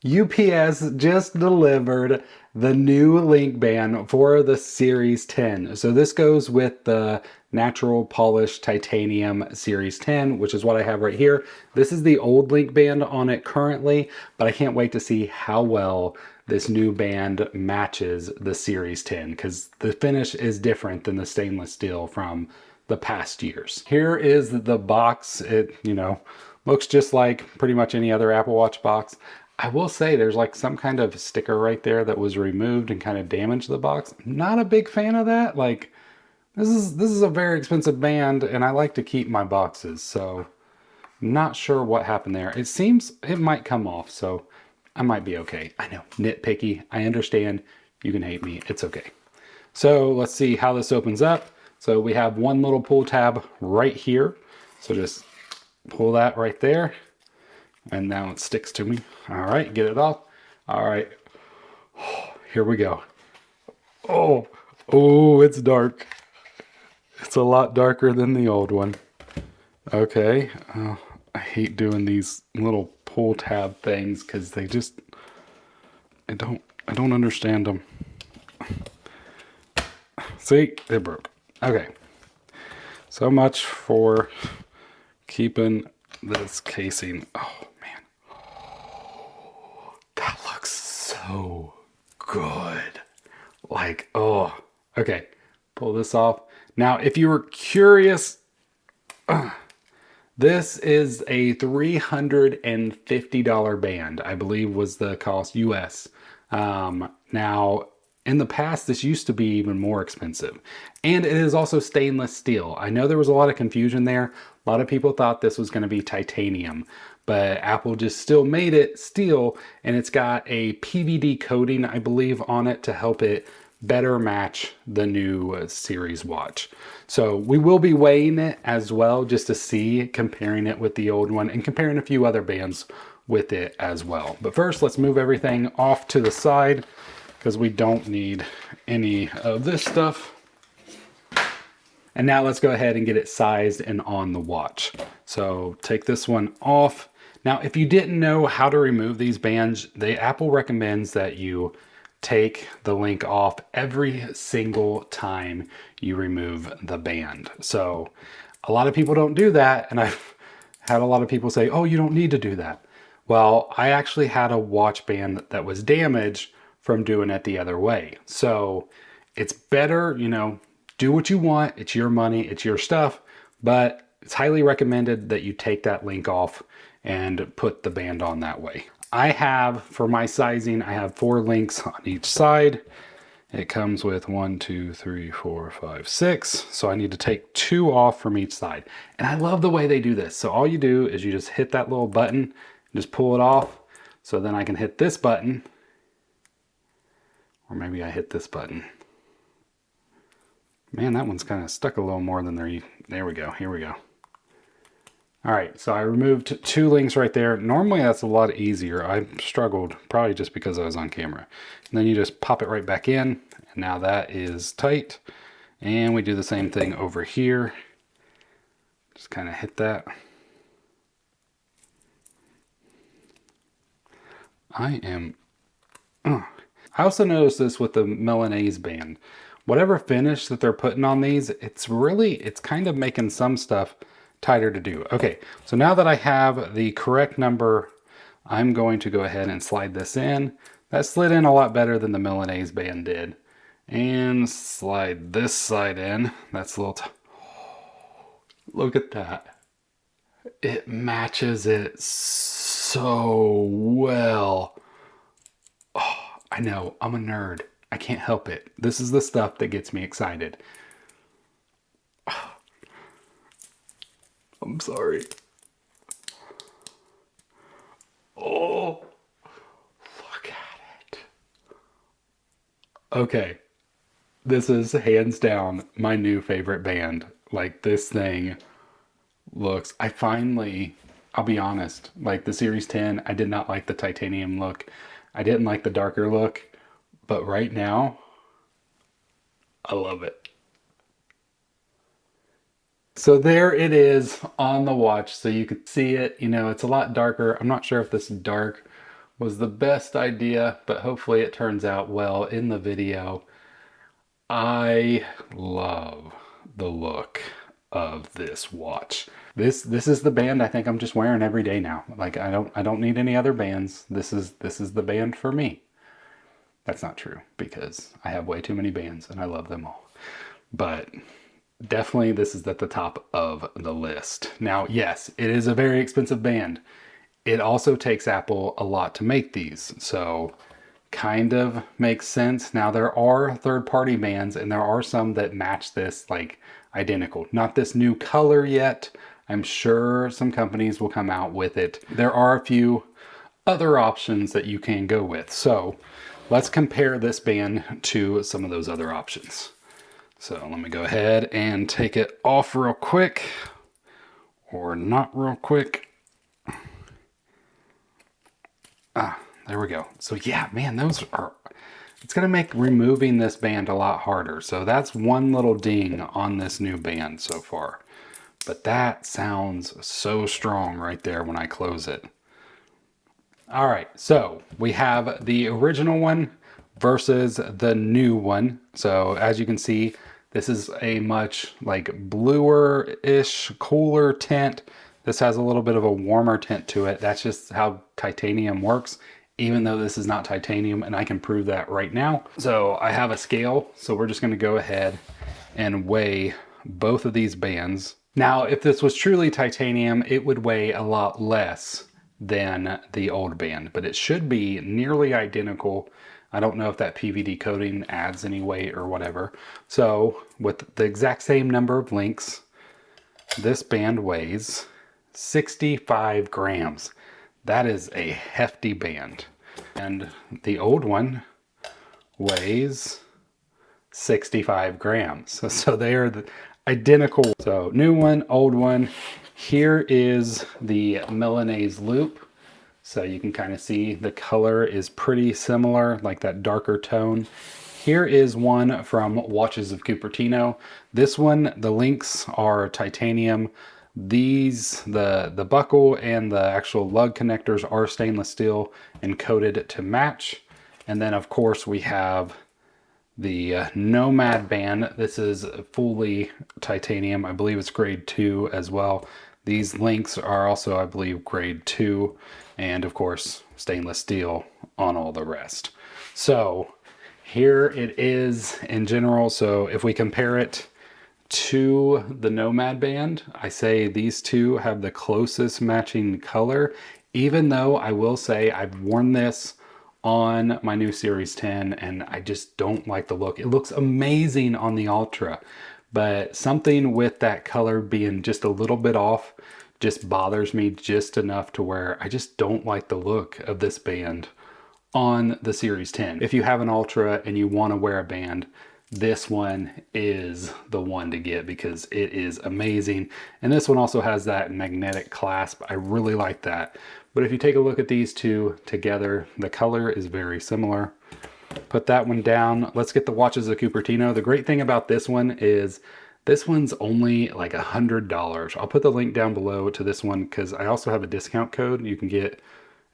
UPS just delivered the new link band for the Series 10. So this goes with the natural polished titanium Series 10, which is what I have right here. This is the old link band on it currently, but I can't wait to see how well this new band matches the Series 10 because the finish is different than the stainless steel from the past years. Here is the box. It, looks just like pretty much any other Apple Watch box. I will say there's like some kind of sticker right there that was removed and kind of damaged the box. Not a big fan of that. Like this is a very expensive band and I like to keep my boxes. So not sure what happened there. It seems it might come off, so I might be okay. I know, nitpicky. I understand. You can hate me. It's okay. So let's see how this opens up. So we have one little pull tab right here. So just pull that right there. And now it sticks to me. All right, get it off. All right, here we go. Oh, it's dark. It's a lot darker than the old one. Okay, I hate doing these little pull tab things because they just, I don't understand them. See, they broke. Okay, so much for keeping this casing. Oh man, that looks so good. Like, oh, okay, pull this off. Now, if you were curious, this is a $350 band, I believe was the cost US. Now, in the past, this used to be even more expensive. And it is also stainless steel. I know there was a lot of confusion there. A lot of people thought this was going to be titanium, but Apple just still made it steel, and it's got a PVD coating, I believe, on it to help it better match the new series watch. So we will be weighing it as well just to see, comparing it with the old one and comparing a few other bands with it as well. But first, let's move everything off to the side because we don't need any of this stuff. And now let's go ahead and get it sized and on the watch. So take this one off. Now, if you didn't know how to remove these bands, Apple recommends that you take the link off every single time you remove the band. So a lot of people don't do that, and I've had a lot of people say, oh, you don't need to do that. Well, I actually had a watch band that was damaged from doing it the other way. So it's better, do what you want. It's your money, it's your stuff, but it's highly recommended that you take that link off and put the band on that way. I have, for my sizing, I have 4 links on each side. It comes with 1, 2, 3, 4, 5, 6. So I need to take 2 off from each side. And I love the way they do this. So all you do is you just hit that little button, just pull it off. So then I can hit this button, or maybe I hit this button. Man, that one's kind of stuck a little more than there we go, here we go. All right, so I removed 2 links right there. Normally that's a lot easier. I struggled, probably just because I was on camera. And then you just pop it right back in, and now that is tight. And we do the same thing over here. Just kind of hit that. I also noticed this with the Milanese band. Whatever finish that they're putting on these, it's kind of making some stuff tighter to do. Okay, so now that I have the correct number, I'm going to go ahead and slide this in. That slid in a lot better than the Milanese band did. And slide this side in. That's a little, look at that. It matches it so well. Oh, I know, I'm a nerd. I can't help it. This is the stuff that gets me excited. I'm sorry. Oh, look at it. Okay, this is hands down my new favorite band. Like, this thing looks, I'll be honest, like the Series 10, I did not like the titanium look. I didn't like the darker look, but right now, I love it. So there it is on the watch, so you could see it. It's a lot darker. I'm not sure if this is dark was the best idea, but hopefully it turns out well in the video. I love the look of this watch. This is the band I think I'm just wearing every day now. Like I don't need any other bands. This is the band for me. That's not true because I have way too many bands and I love them all. But definitely this is at the top of the list. Now, yes, it is a very expensive band. It also takes Apple a lot to make these. So kind of makes sense. Now there are third-party bands and there are some that match this like identical. Not this new color yet. I'm sure some companies will come out with it. There are a few other options that you can go with. So let's compare this band to some of those other options. So let me go ahead and take it off real quick, or not real quick. There we go. So yeah, man, it's gonna make removing this band a lot harder. So that's one little ding on this new band so far. But that sounds so strong right there when I close it. All right, so we have the original one versus the new one. So as you can see, this is a much like bluer-ish, cooler tint. This has a little bit of a warmer tint to it. That's just how titanium works, even though this is not titanium, and I can prove that right now. So I have a scale, so we're just gonna go ahead and weigh both of these bands. Now, if this was truly titanium, it would weigh a lot less than the old band, but it should be nearly identical. I don't know if that PVD coating adds any weight or whatever. So with the exact same number of links, this band weighs 65 grams. That is a hefty band. And the old one weighs 65 grams. So they are identical. So new one, old one. Here is the Milanese loop. So you can kind of see the color is pretty similar, like that darker tone. Here is one from Watches of Cupertino. This one, the links are titanium. These, the buckle and the actual lug connectors are stainless steel and coated to match. And then of course we have the Nomad band. This is fully titanium. I believe it's grade 2 as well. These links are also, I believe, grade 2. And of course, stainless steel on all the rest. So here it is in general. So if we compare it to the Nomad band, I say these two have the closest matching color, even though I will say I've worn this on my new Series 10 and I just don't like the look. It looks amazing on the Ultra, but something with that color being just a little bit off just bothers me just enough to where I just don't like the look of this band on the Series 10. If you have an Ultra and you want to wear a band, this one is the one to get because it is amazing. And this one also has that magnetic clasp. I really like that. But if you take a look at these two together, the color is very similar. Put that one down. Let's get the Watches of Cupertino. The great thing about this one is this one's only like $100. I'll put the link down below to this one because I also have a discount code. You can get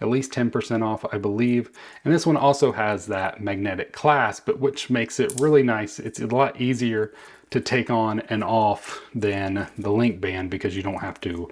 at least 10% off, I believe. And this one also has that magnetic clasp, but which makes it really nice. It's a lot easier to take on and off than the link band because you don't have to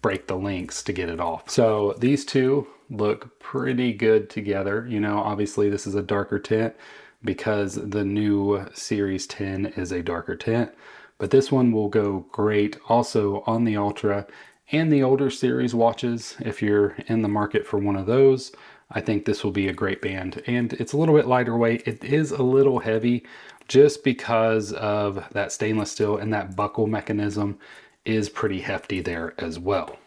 break the links to get it off. So these two look pretty good together. You know, obviously this is a darker tint because the new Series 10 is a darker tint. But this one will go great also on the Ultra and the older series watches. If you're in the market for one of those, I think this will be a great band. And it's a little bit lighter weight. It is a little heavy just because of that stainless steel, and that buckle mechanism is pretty hefty there as well.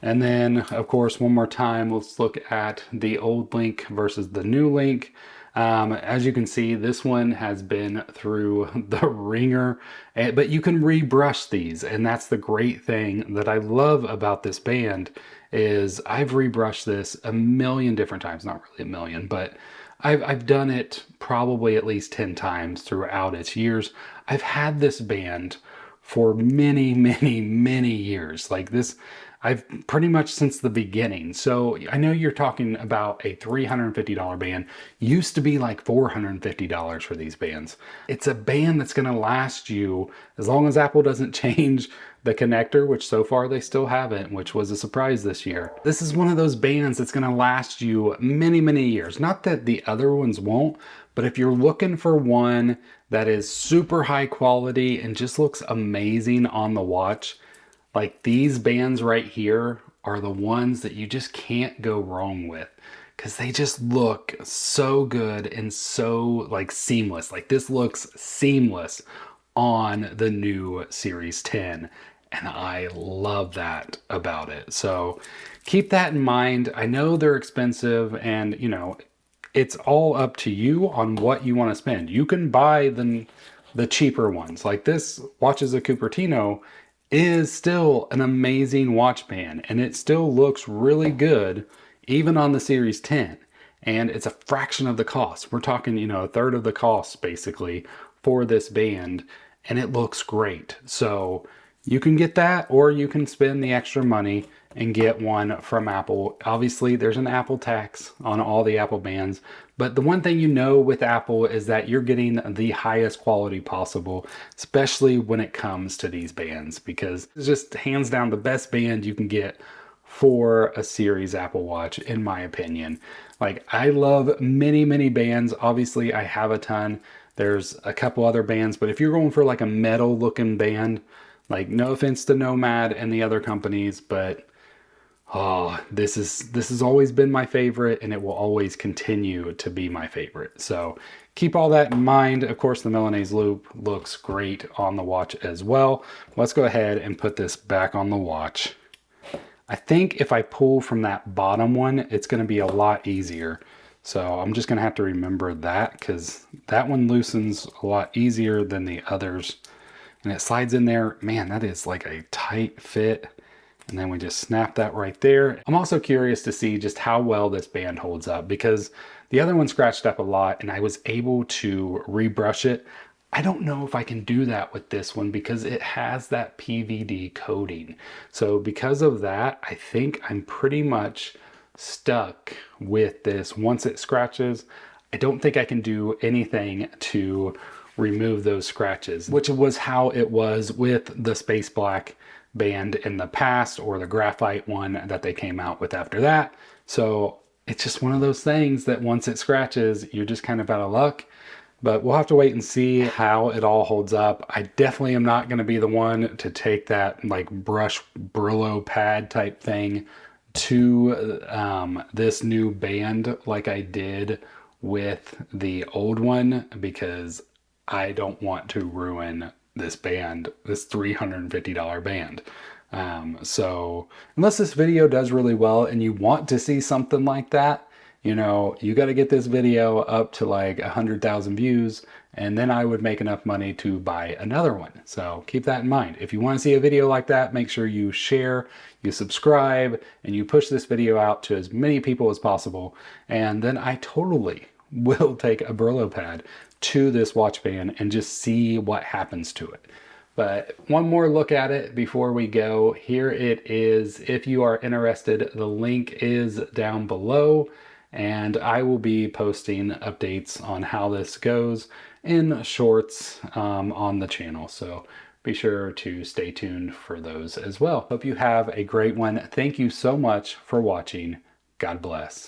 And then of course, one more time, let's look at the old Link versus the new Link. As you can see, this one has been through the ringer, but you can rebrush these. And that's the great thing that I love about this band is I've rebrushed this a million different times, not really a million, but I've done it probably at least 10 times throughout its years. I've had this band for many, many, many years. Like this, I've pretty much since the beginning. So I know you're talking about a $350 band. Used to be like $450 for these bands. It's a band that's going to last you as long as Apple doesn't change the connector, which so far they still haven't, which was a surprise this year. This is one of those bands that's going to last you many, many years. Not that the other ones won't, but if you're looking for one that is super high quality and just looks amazing on the watch, like these bands right here are the ones that you just can't go wrong with because they just look so good and so like seamless. Like this looks seamless on the new Series 10. And I love that about it. So keep that in mind. I know they're expensive and, you know, it's all up to you on what you want to spend. You can buy the cheaper ones. Like this Watches of Cupertino is still an amazing watch band and it still looks really good even on the Series 10. And it's a fraction of the cost. We're talking, you know, a third of the cost basically for this band and it looks great. So you can get that or you can spend the extra money and get one from Apple. Obviously, there's an Apple tax on all the Apple bands, but the one thing you know with Apple is that you're getting the highest quality possible, especially when it comes to these bands, because it's just hands down the best band you can get for a series Apple Watch, in my opinion. Like, I love many, many bands. Obviously, I have a ton. There's a couple other bands, but if you're going for like a metal looking band, like no offense to Nomad and the other companies, but oh, this has always been my favorite and it will always continue to be my favorite. So keep all that in mind. Of course, the Milanese loop looks great on the watch as well. Let's go ahead and put this back on the watch. I think if I pull from that bottom one, it's going to be a lot easier. So I'm just going to have to remember that because that one loosens a lot easier than the others. And it slides in there. Man, that is like a tight fit. And then we just snap that right there. I'm also curious to see just how well this band holds up because the other one scratched up a lot and I was able to rebrush it. I don't know if I can do that with this one because it has that PVD coating. So because of that, I think I'm pretty much stuck with this. Once it scratches, I don't think I can do anything to remove those scratches, which was how it was with the Space Black band in the past or the graphite one that they came out with after that. So it's just one of those things that once it scratches, you're just kind of out of luck. But we'll have to wait and see how it all holds up. I definitely am not going to be the one to take that like brush Brillo pad type thing to this new band like I did with the old one because I don't want to ruin this band, this $350 band. So unless this video does really well and you want to see something like that, you know, you got to get this video up to like 100,000 views and then I would make enough money to buy another one. So keep that in mind. If you want to see a video like that, make sure you share, you subscribe, and you push this video out to as many people as possible. And then I totally will take a Brillo pad to this watch band and just see what happens to it. But one more look at it before we go. Here it is. If you are interested, the link is down below and I will be posting updates on how this goes in shorts on the channel. So be sure to stay tuned for those as well. Hope you have a great one. Thank you so much for watching. God bless.